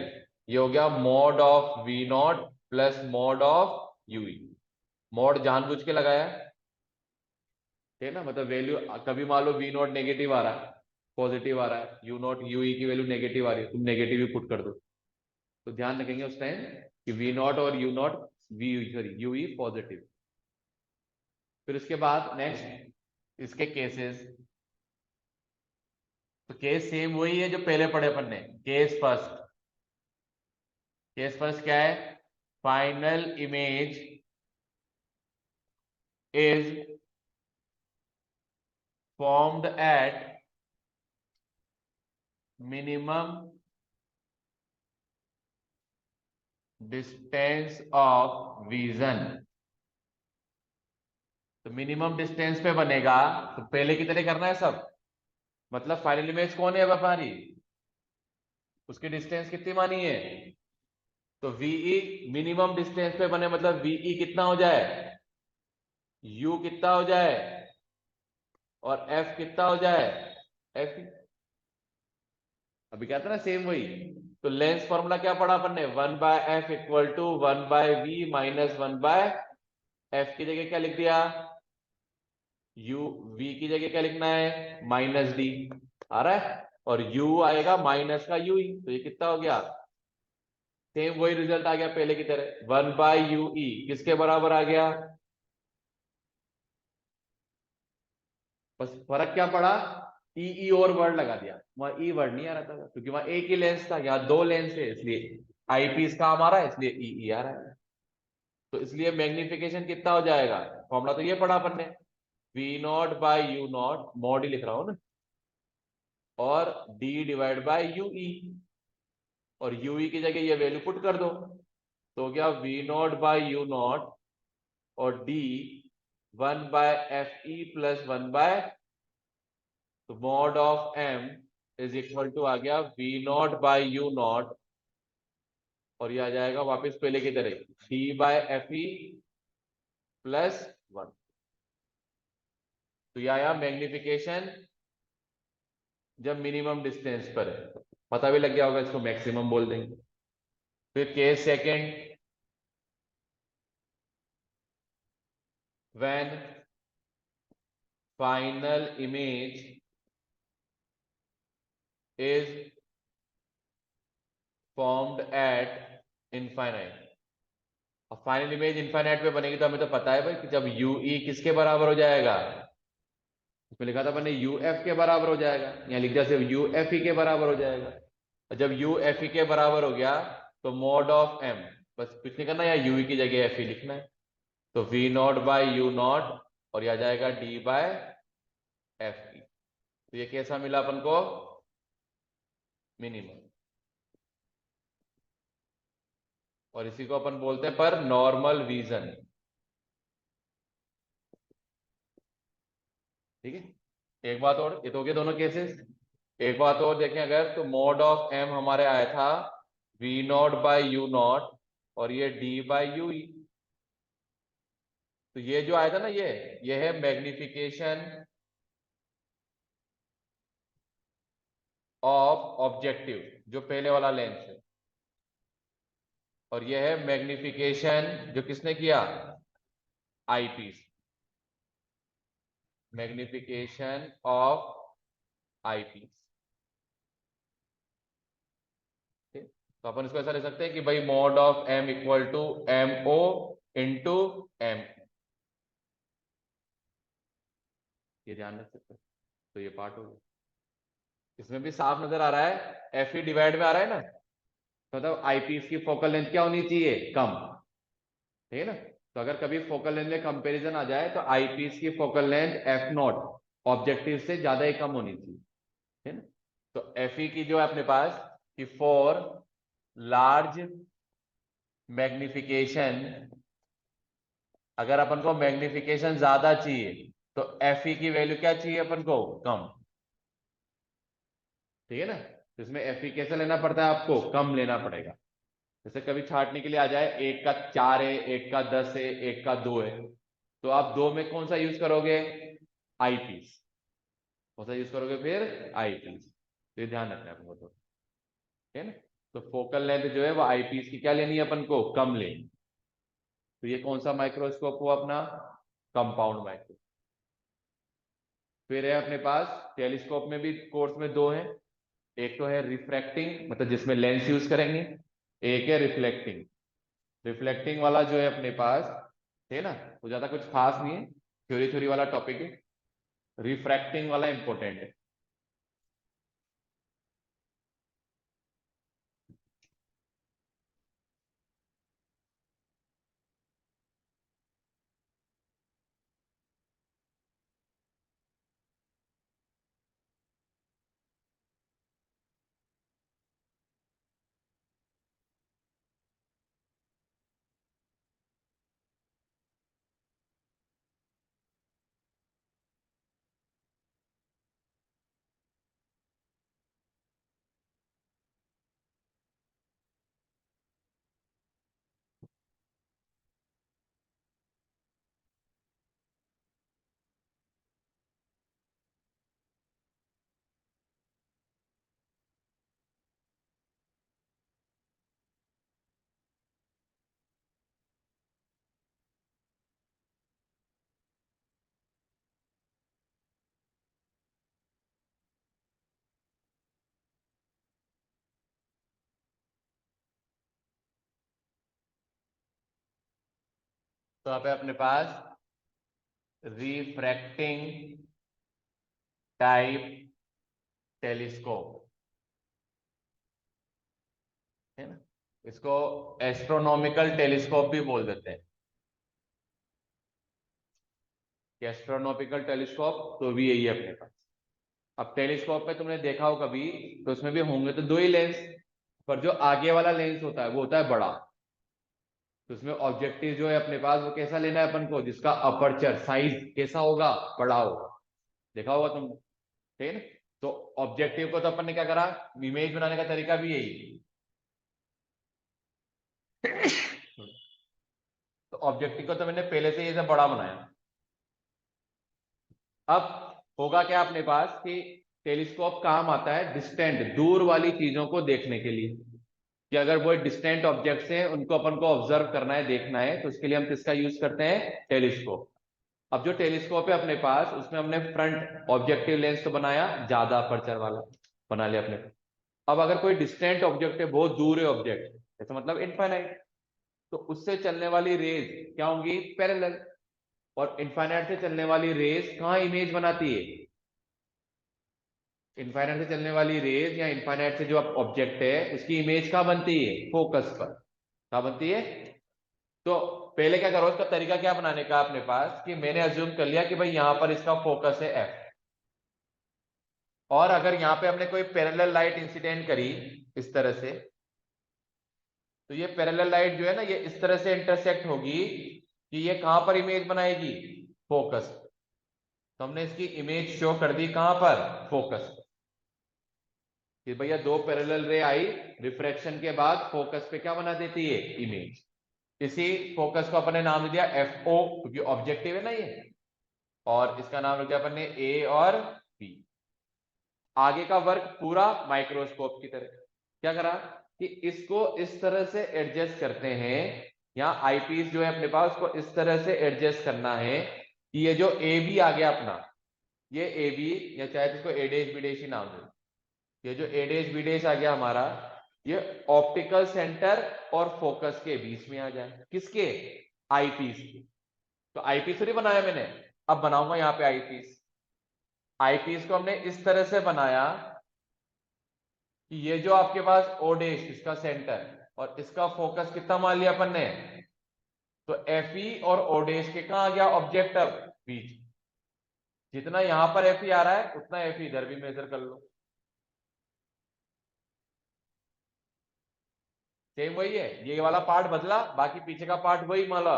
ये हो गया mod of V not plus mod of UE. Mod जानबूझ के लगाया, ठीक है ना, मतलब वैल्यू कभी मान लो वी नॉट नेगेटिव आ रहा है पॉजिटिव आ रहा है, यू नॉट यूई की वैल्यू नेगेटिव आ रही है, तुम नेगेटिव ही पुट कर दो, तो ध्यान रखेंगे उस टाइम कि वी नॉट और u naught v sorry u e positive. फिर उसके बाद नेक्स्ट इसके केसेस, तो केस सेम वही है जो पहले पढ़े अपन ने। केस फर्स्ट, केस फर्स्ट क्या है, final image is formed at minimum distance of vision. तो मिनिमम डिस्टेंस पे बनेगा, तो पहले की तरह करना है सब, मतलब फाइनल इमेज कौन है अब हमारी, उसकी डिस्टेंस कितनी मानी है, तो वीई मिनिमम डिस्टेंस पे बने, मतलब वीई कितना हो जाए, यू कितना हो जाए, और एफ कितना हो जाए एफ। अभी क्या था ना सेम वही, तो लेंस फॉर्मूला क्या पढ़ा अपन ने, 1/f equal to 1/v minus 1/, F की जगह क्या लिख दिया u, v की जगह क्या लिखना है माइनस डी, आ रहा है, और u आएगा माइनस का u ही, तो ये कितना हो गया सेम वही रिजल्ट आ गया पहले की तरह, 1/UE किसके बराबर आ गया? बस फर्क क्या पड़ा, ई और वर्ड लगा दिया, वहां ई वर्ड नहीं आ रहा था क्योंकि वहां एक ही लेंस था, यहाँ दो लेंस है, इसलिए आईपीस काम आ रहा है, इसलिए ई आ रहा है। तो इसलिए मैग्निफिकेशन कितना हो जाएगा, फॉर्मूला तो ये पढ़ा अपन ने, V0/U0, मॉड ही लिख रहा हूं ना, और D डिवाइड बाय UE, और UE की जगह ये वैल्यू पुट कर दो, तो हो गया V0/U0 और D 1/FE प्लस 1, तो mod of M is equal to आ गया V0/U0, और ये आ जाएगा वापस पहले की तरह D/FE प्लस 1। तो ये आया मैग्निफिकेशन जब मिनिमम डिस्टेंस पर है, पता भी लग गया होगा, इसको मैक्सिमम बोल देंगे। फिर case second, when final image is formed at infinite. अब फाइनल इमेज इनफाइनाइट पे बनेगी तो हमें तो पता है भाई कि जब UE किसके बराबर हो जाएगा, इसमें लिखा था मैंने UF के बराबर हो जाएगा, यहाँ लिख दिया सिर्फ UFE के बराबर हो जाएगा। और जब UFE के बराबर हो गया तो मॉड ऑफ M, बस कुछ नहीं करना, यहाँ UE की जगह FE लिखना है, तो V0/U0, और यह आ जाएगा D/FE। तो ये कैसा मिला अपन को, मिनिमम। और इसी को अपन बोलते हैं पर नॉर्मल विजन, ठीक है। एक बात और, ये तो हो गए दोनों केसेस। एक बात और देखें अगर, तो मॉड ऑफ M हमारे आया था V0/U0, और ये D/UE। तो ये जो आया था ना, ये है मैग्निफिकेशन ऑफ ऑब्जेक्टिव, जो पहले वाला लेंस है, और ये है मैग्निफिकेशन जो किसने किया, आईपीस, मैग्निफिकेशन ऑफ आईपीस। तो अपन इसको ऐसा ले सकते हैं कि भाई mod of M equal to MO into M, ये ध्यान रख सकते हैं। तो ये पार्ट हो गया, इसमें भी साफ नजर आ रहा है, FE डिवाइड में आ रहा है ना, तो मतलब आईपीस की फोकल लेंथ क्या होनी चाहिए, कम, ठीक है ना। तो अगर कभी फोकल लेंथ में कंपैरिजन आ जाए तो आईपीस की फोकल लेंथ F0 ऑब्जेक्टिव से ज्यादा ही कम होनी चाहिए, है ना। तो FE की जो है अपने पास कि फॉर लार्ज मैग्निफिकेशन, अगर अपन को मैग्निफिकेशन ज्यादा चाहिए तो FE की वैल्यू क्या चाहिए अपन को, कम, ठीक है ना। तो इसमें FE कैसे लेना पड़ता है, आपको कम लेना पड़ेगा। जैसे कभी छांटने के लिए आ जाए, एक का 4 है, एक का 10 है, एक का 2 है, तो आप दो में कौन सा यूज करोगे, आईपीस, कौन सा यूज करोगे फिर, आईपीस। तो ये ध्यान रखना है आपको, तो ठीक है ना। तो फोकल लेंथ जो है वो आईपीस की क्या लेनी है अपन को, कम लेनी। तो ये कौन सा माइक्रोस्कोप हुआ अपना, कंपाउंड माइक्रोस्कोप। फिर है अपने पास टेलीस्कोप में भी कोर्स में दो हैं, एक तो है रिफ्रैक्टिंग, मतलब जिसमें लेंस यूज करेंगे, एक है रिफ्लेक्टिंग। रिफ्लेक्टिंग वाला जो है अपने पास, है ना, वो ज्यादा कुछ खास नहीं है, थ्योरी थ्योरी वाला टॉपिक है। रिफ्रैक्टिंग वाला इंपॉर्टेंट है। तो यहाँ पे अपने पास रिफ्रैक्टिंग टाइप टेलीस्कोप है ना, इसको एस्ट्रोनॉमिकल टेलीस्कोप भी बोल देते हैं। एस्ट्रोनॉमिकल टेलीस्कोप तो भी यही है अपने पास। अब टेलीस्कोप पे तुमने देखा हो कभी, तो उसमें भी होंगे तो दो ही लेंस, पर जो आगे वाला लेंस होता है वो होता है बड़ा। तो उसमें ऑब्जेक्टिव जो है अपने पास वो कैसा लेना है अपन को, जिसका अपर्चर साइज कैसा होगा, बड़ा होगा। देखा होगा तुम, ठीक है ना। तो ऑब्जेक्टिव को तो अपन ने क्या करा, इमेज बनाने का तरीका भी यही। तो ऑब्जेक्टिव को तो मैंने पहले से ये बड़ा बनाया। अब होगा क्या अपने पास कि टेलीस्कोप काम आता है डिस्टेंट, दूर वाली चीजों को देखने के लिए, कि अगर वो डिस्टेंट ऑब्जेक्ट्स हैं उनको अपन को ऑब्जर्व करना है, देखना है, तो उसके लिए हम किसका यूज करते हैं, टेलीस्कोप। अब जो टेलीस्कोप है अपने पास, उसमें हमने फ्रंट ऑब्जेक्टिव लेंस तो बनाया, ज्यादा अपर्चर वाला बना लिया अपने पास। अब अगर कोई डिस्टेंट ऑब्जेक्ट है, बहुत दूर है ऑब्जेक्ट, ऐसा मतलब इनफाइनाइट, तो उससे चलने वाली रेज क्या होंगी, पैरेलल। और इनफाइनाइट से चलने वाली रेज कहाँ इमेज बनाती है, इनफाइनाइट से चलने वाली रेज या इनफाइनाइट से जो ऑब्जेक्ट है उसकी इमेज कहाँ बनती है, फोकस पर। कहाँ बनती है। तो पहले क्या करो, उसका तरीका क्या बनाने का अपने पास, कि मैंने अज्यूम कर लिया कि भाई यहां पर इसका फोकस है एफ, और अगर यहां पे हमने कोई पैरेलल लाइट इंसिडेंट करी इस तरह से, तो ये पैरेलल लाइट जो है ना, ये इस तरह से इंटरसेक्ट होगी कि ये कहां पर इमेज बनाएगी, फोकस। तो हमने इसकी इमेज शो कर दी कहां पर, फोकस। कि भैया दो पैरेलल रे आई, रिफ्रैक्शन के बाद फोकस पे क्या बना देती है, इमेज। इसी फोकस को अपने नाम दिया एफ ओ, क्योंकि ऑब्जेक्टिव है ना ये, और इसका नाम रख दिया अपन ने ए और बी। आगे का वर्क पूरा माइक्रोस्कोप की तरह। क्या करा कि इसको इस तरह से एडजस्ट करते हैं, यहाँ आईपीस जो है अपने पास, उसको इस तरह से एडजस्ट करना है कि ये जो ए बी आ गया अपना, ये ए बी, या चाहे इसको ए डेश बी डेश ही नाम दो, ये जो ए डेश बी डेश आ गया हमारा, ये ऑप्टिकल सेंटर और फोकस के बीच में आ जाए, किसके, आईपीस के। तो आईपीस थोड़ी बनाया मैंने, अब बनाऊंगा यहाँ पे आईपीस। आईपीस को हमने इस तरह से बनाया कि ये जो आपके पास ओ डैश, इसका सेंटर और इसका फोकस कितना मान लिया अपन ने, तो एफ ई और ओ डैश के कहा आ गया ऑब्जेक्ट, अब बीच। जितना यहां पर एफ ई आ रहा है उतना एफ ई इधर भी मेजर कर लो, सेम वही है। ये वाला पार्ट बदला, बाकी पीछे का पार्ट वही माला,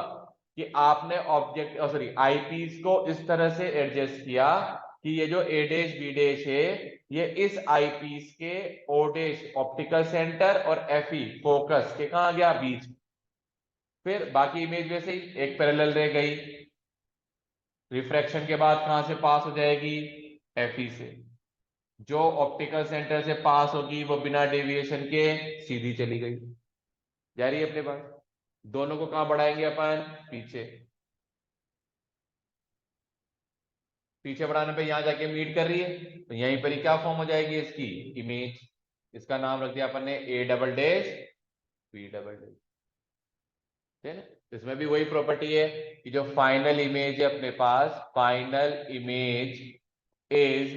कि आपने ऑब्जेक्ट सॉरी आईपीस को इस तरह से एडजस्ट किया कि ये जो ए डैश बी डैश है, ये इस आईपीस के ओ डैश ऑप्टिकल सेंटर और एफ ई फोकस के कहा गया, बीच। फिर बाकी इमेज वैसे ही, एक पैरेलल रह गई, रिफ्रैक्शन के बाद कहां से पास हो जाएगी, एफ ई से। जो ऑप्टिकल सेंटर से पास होगी वो बिना डेविएशन के सीधी चली गई, जा रही है अपने पास। दोनों को कहां बढ़ाएंगे अपन, पीछे। पीछे बढ़ाने पे यहां जाके मीट कर रही है, तो यहीं पर ही क्या फॉर्म हो जाएगी इसकी, इमेज। इसका नाम रख दिया अपन ने a double dash B double dash, ठीक है ना। इसमें भी वही प्रॉपर्टी है कि जो फाइनल इमेज है अपने पास, final image is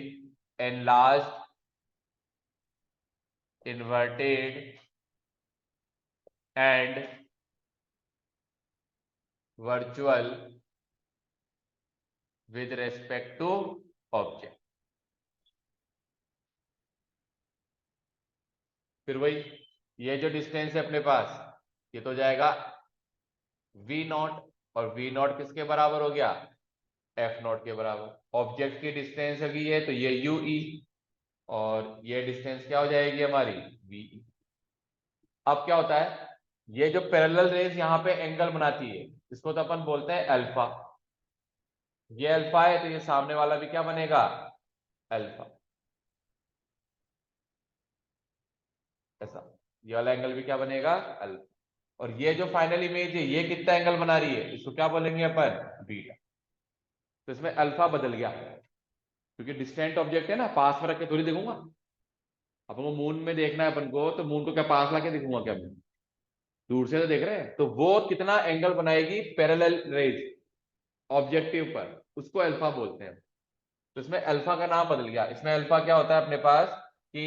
enlarged, inverted and virtual with respect to object. फिर वही, ये जो डिस्टेंस है अपने पास, ये तो जाएगा वी नॉट, और वी नॉट किसके बराबर हो गया, एफ नॉट के बराबर। ऑब्जेक्ट की डिस्टेंस होगी ये, तो ये यू ई, और ये डिस्टेंस क्या हो जाएगी हमारी, वी ई। अब क्या होता है, ये जो पैरेलल रेज यहाँ पे एंगल बनाती है, इसको तो अपन बोलते हैं अल्फा। ये अल्फा है, तो ये सामने वाला भी क्या बनेगा, अल्फा। ऐसा, ये वाला एंगल भी क्या बनेगा, अल्फा। और ये जो फाइनल इमेज है ये कितना एंगल बना रही है, इसको क्या बोलेंगे अपन, बीटा। तो इसमें अल्फा बदल गया, क्योंकि डिस्टेंट ऑब्जेक्ट है ना, पास में रख के थोड़ी देखूंगा। अपन को मून में देखना है अपन को, तो मून को क्या पास ला के दिखूंगा क्या मैं, दूर से तो देख रहे हैं, तो वो कितना एंगल बनाएगी पैरेलल रेज ऑब्जेक्टिव पर, उसको अल्फा बोलते हैं। तो इसमें अल्फा का नाम बदल गया। इसमें अल्फा क्या होता है अपने पास कि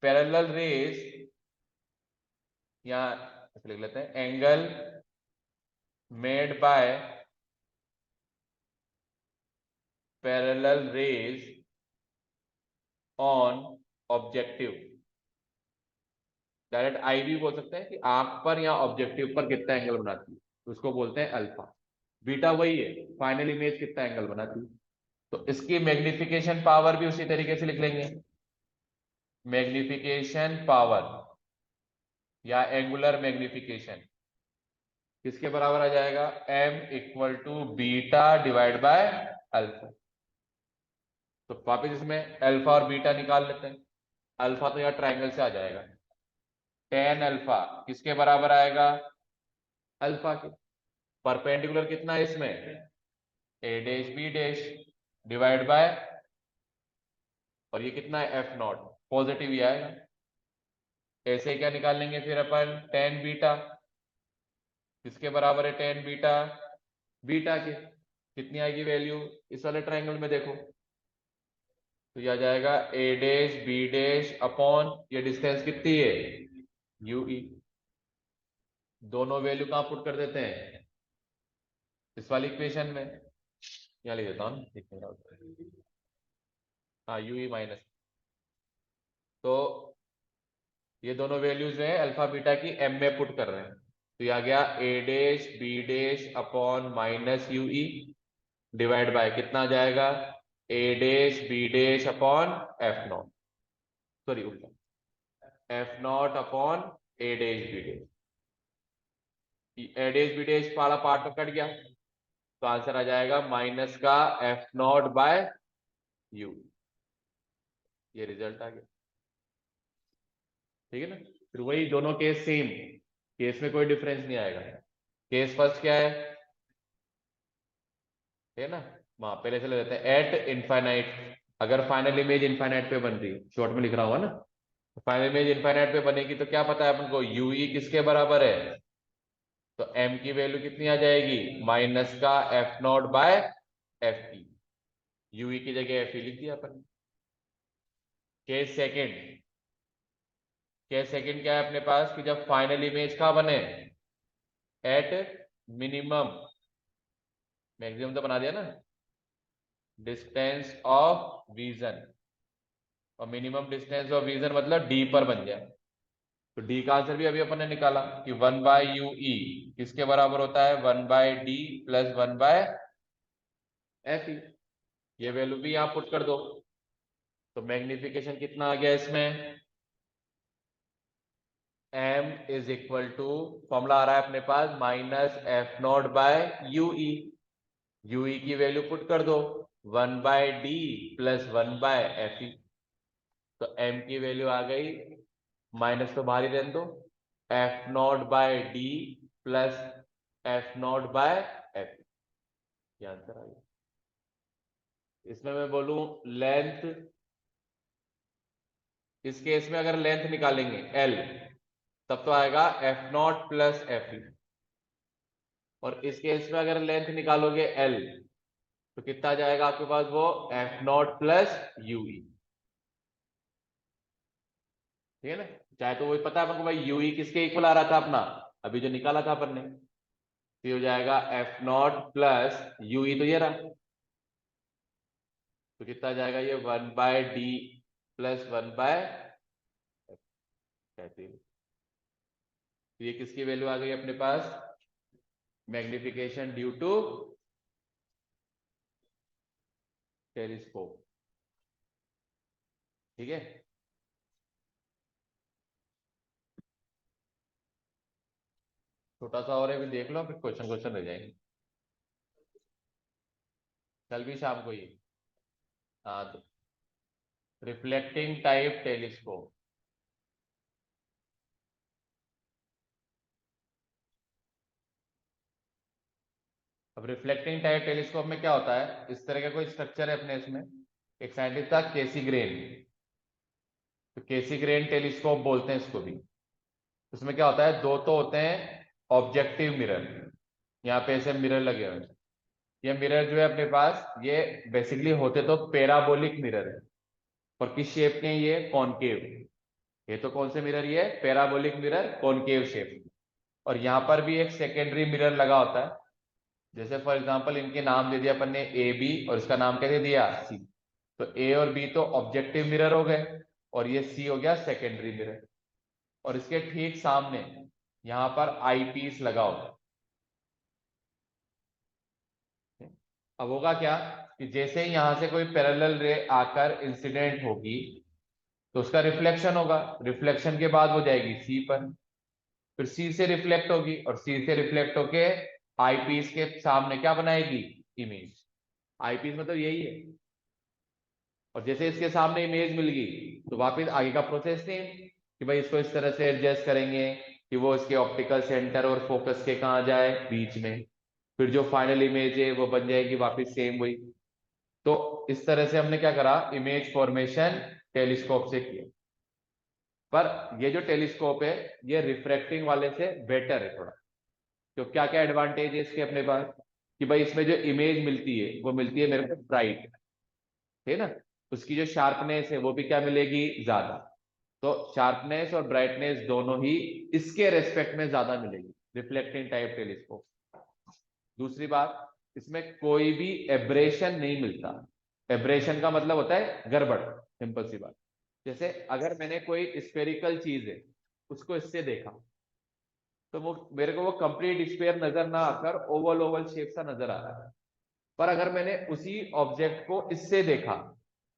पैरेलल रेज, या ऐसे लिख लेते हैं, angle made by parallel rays on objective. Direct eye भी बोल सकते हैं कि आंख पर या ऑब्जेक्टिव पर कितना एंगल बनाती है, तो उसको बोलते हैं अल्फा। बीटा वही है, फाइनल इमेज कितना एंगल बनाती है। तो इसकी मैग्निफिकेशन पावर भी उसी तरीके से लिख लेंगे। मैग्निफिकेशन पावर या एंगुलर मैग्निफिकेशन किसके बराबर आ जाएगा, m equal to beta divide by alpha. तो वापिस इसमें अल्फा और बीटा निकाल लेते हैं। अल्फा तो यार ट्राइंगल से आ जाएगा, टेन अल्फा किसके बराबर आएगा, अल्फा के। परपेंडिकुलर कितना है इसमें, A dash B dash divide by, और ये कितना है एफ नॉट, पॉजिटिव ही आएगा। ऐसे क्या निकाल लेंगे फिर अपन, टेन बीटा किसके बराबर है, टेन बीटा बीटा के। कितनी आएगी वैल्यू इस वाले ट्राइंगल में देखो, तो यह आ जाएगा A dash B dash upon, ये डिस्टेंस कितनी है यू ई। दोनों वैल्यू कहां पुट कर देते हैं, इस वाली इक्वेशन में। यहाँ लिख देता हूँ, हाँ यू ई माइनस। तो ये दोनों वैल्यूज हैं अल्फा बीटा की, एम में पुट कर रहे हैं। तो ये आ गया A dash B dash upon minus U E divide by कितना आ जाएगा, A dash B dash upon F naught, sorry उल्टा, F naught upon A dash B dash. A dash B dash वाला पार्ट तो कट गया, तो आंसर आ जाएगा माइनस का एफ नॉट बाय यू। ये रिजल्ट आ गया, ठीक है ना। फिर वही दोनों केस सेम, केस में कोई डिफरेंस नहीं आएगा। केस फर्स्ट क्या है, ठीक है ना, वहां पहले से ले लेते हैं एट इनफाइनाइट। अगर फाइनल इमेज इनफाइनाइट पे बन रही है, शॉर्ट में लिख रहा हुआ ना, फाइनल इमेज इनफाइनाइट पे बनेगी तो क्या पता है अपन को, यूई किसके बराबर है, तो एम की वैल्यू कितनी आ जाएगी, माइनस का F naught by F e. U e की जगह एफ ई लिख दिया अपन। केस सेकेंड, केस सेकेंड क्या है अपने पास कि जब फाइनल इमेज का बने एट मिनिमम, मैक्सिमम तो बना दिया ना, डिस्टेंस ऑफ विजन, और मिनिमम डिस्टेंस ऑफ विजन मतलब डी पर बन जाए। तो डी का आंसर भी अभी अपन ने निकाला कि वन बाय यू ई किसके बराबर होता है, one by D plus one by F E. ये वैल्यू भी यहां पुट कर दो, तो मैग्निफिकेशन कितना आ गया इसमें, m is equal to, formula आ रहा है अपने पास minus F naught by U E. U E की वैल्यू पुट कर दो, one by D plus one by F E. तो m की वैल्यू आ गई, माइनस तो बाहर ही रहने दो, f naught by D plus f naught by f. ये आंसर आ गया। इसमें मैं बोलूं लेंथ, इस केस में अगर लेंथ निकालेंगे एल, तब तो आएगा F not plus F E. और इस केस में अगर लेंथ निकालोगे एल, तो कितना आ जाएगा आपके पास, वो एफ नॉट प्लस यू ई, ठीक है ना। चाहे तो वही पता है अपन को भाई, यू ई किसके इक्वल आ रहा था अपना, अभी जो निकाला था अपन ने, तो हो जाएगा एफ नॉट प्लस यू ई, तो ये रहा। तो कितना आ जाएगा ये, one by D plus one bye, कहते हैं तो ये किसकी वैल्यू आ गई अपने पास, मैग्निफिकेशन ड्यू टू टेलीस्कोप, ठीक है। छोटा सा और है, भी देख लो, फिर क्वेश्चन क्वेश्चन रह जाएंगे। कल भी शाम को ही, हाँ तो रिफ्लेक्टिंग टाइप टेलीस्कोप। अब रिफ्लेक्टिंग टाइप टेलीस्कोप में क्या होता है, इस तरह का कोई स्ट्रक्चर है अपने इसमें, एक साइंटिस्ट था केसी ग्रेन, तो केसी ग्रेन टेलीस्कोप बोलते हैं इसको भी। उसमें क्या होता है, दो तो होते हैं ऑब्जेक्टिव मिरर, यहाँ पे ऐसे मिरर लगे हुए हैं। ये मिरर जो है अपने पास, ये बेसिकली होते तो पैराबोलिक मिरर है, और किस शेप के हैं ये, कॉनकेव। ये तो कौन से मिरर, ये पैराबोलिक मिरर कॉनकेव शेप। और यहाँ पर भी एक सेकेंडरी मिरर लगा होता है। जैसे फॉर एग्जांपल इनके नाम दे दिया अपन ने ए बी, और इसका नाम क्या दे दिया, सी। तो ए और बी तो ऑब्जेक्टिव मिरर हो गए, और ये सी हो गया सेकेंडरी मिरर। और इसके ठीक सामने यहाँ पर आई पीस लगा होगा। अब होगा क्या कि जैसे ही यहां से कोई पैरेलल रे आकर इंसिडेंट होगी, तो उसका रिफ्लेक्शन होगा, रिफ्लेक्शन के बाद हो जाएगी सी पर, फिर सी से रिफ्लेक्ट होगी, और सी से रिफ्लेक्ट होके आई पीस के सामने क्या बनाएगी, इमेज। आई पीस मतलब यही है। और जैसे इसके सामने इमेज मिल गई, तो वापस आगे का प्रोसेस सेम, कि भाई इसको इस तरह से एडजस्ट करेंगे कि वो इसके ऑप्टिकल सेंटर और फोकस के कहाँ जाए, बीच में। फिर जो फाइनल इमेज है वो बन जाएगी वापस सेम वही। तो इस तरह से हमने क्या करा, इमेज फॉर्मेशन टेलीस्कोप से किया। पर ये जो टेलीस्कोप है, ये रिफ्रैक्टिंग वाले से बेटर है थोड़ा। तो क्या क्या एडवांटेज है इसके अपने पास, कि भाई इसमें जो इमेज मिलती है वो मिलती है मेरे को ब्राइट, है ना। उसकी जो शार्पनेस है वो भी क्या मिलेगी, ज्यादा। तो शार्पनेस और ब्राइटनेस दोनों ही इसके रेस्पेक्ट में ज्यादा मिलेगी, रिफ्लेक्टिंग टाइप टेलीस्कोप। दूसरी बात, इसमें कोई भी एब्रेशन नहीं मिलता। एब्रेशन का मतलब होता है गड़बड़, सिंपल सी बात। जैसे अगर मैंने कोई स्फेरिकल चीज है, उसको इससे देखा, तो वो मेरे को वो कंप्लीट स्फेयर नजर ना आकर ओवल ओवल शेप सा नजर आ रहा है। पर अगर मैंने उसी ऑब्जेक्ट को इससे देखा,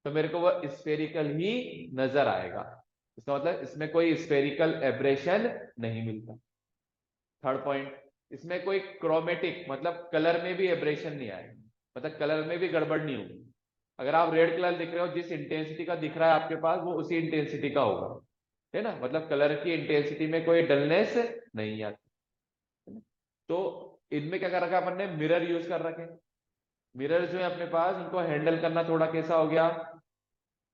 तो मेरे को वो स्फेरिकल ही नजर आएगा। इसका मतलब इसमें कोई स्फेरिकल एब्रेशन नहीं मिलता। थर्ड पॉइंट, इसमें कोई क्रोमेटिक मतलब कलर में भी एब्रेशन नहीं आएगा, मतलब कलर में भी गड़बड़ नहीं होगी। अगर आप रेड कलर दिख रहे हो, जिस इंटेंसिटी का दिख रहा है आपके पास, वो उसी इंटेंसिटी का होगा, है ना। मतलब कलर की इंटेंसिटी में कोई डलनेस नहीं आती, है ना? तो इनमें क्या कर रखा है अपन ने, मिरर यूज कर रखे। मिरर जो है अपने पास, उनको हैंडल करना थोड़ा कैसा हो गया,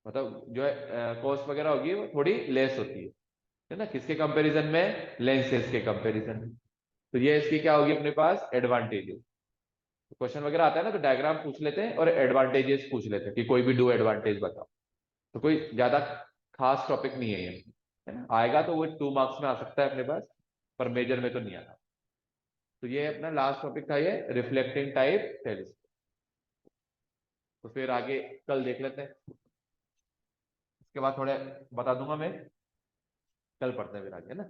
मतलब जो है कॉस्ट वगैरह होगी वो थोड़ी लेस होती है ना, किसके कंपैरिजन में, लेंसेज के कंपैरिजन में। तो ये इसकी क्या होगी अपने पास, एडवांटेजेस। क्वेश्चन वगैरह आता है ना, तो डायग्राम पूछ लेते हैं और एडवांटेजेस पूछ लेते हैं, कि कोई भी दो एडवांटेज बताओ। तो कोई ज्यादा खास टॉपिक नहीं है ये, है ना। आएगा तो वो 2 मार्क्स में आ सकता है अपने पास, पर मेजर में तो नहीं आता। तो ये अपना लास्ट टॉपिक था, ये रिफ्लेक्टिंग टाइप टेलीस्कोप। तो फिर आगे कल देख लेते हैं, इसके बाद थोड़े बता दूंगा मैं, कल पढ़ते हैं फिर आगे, है ना।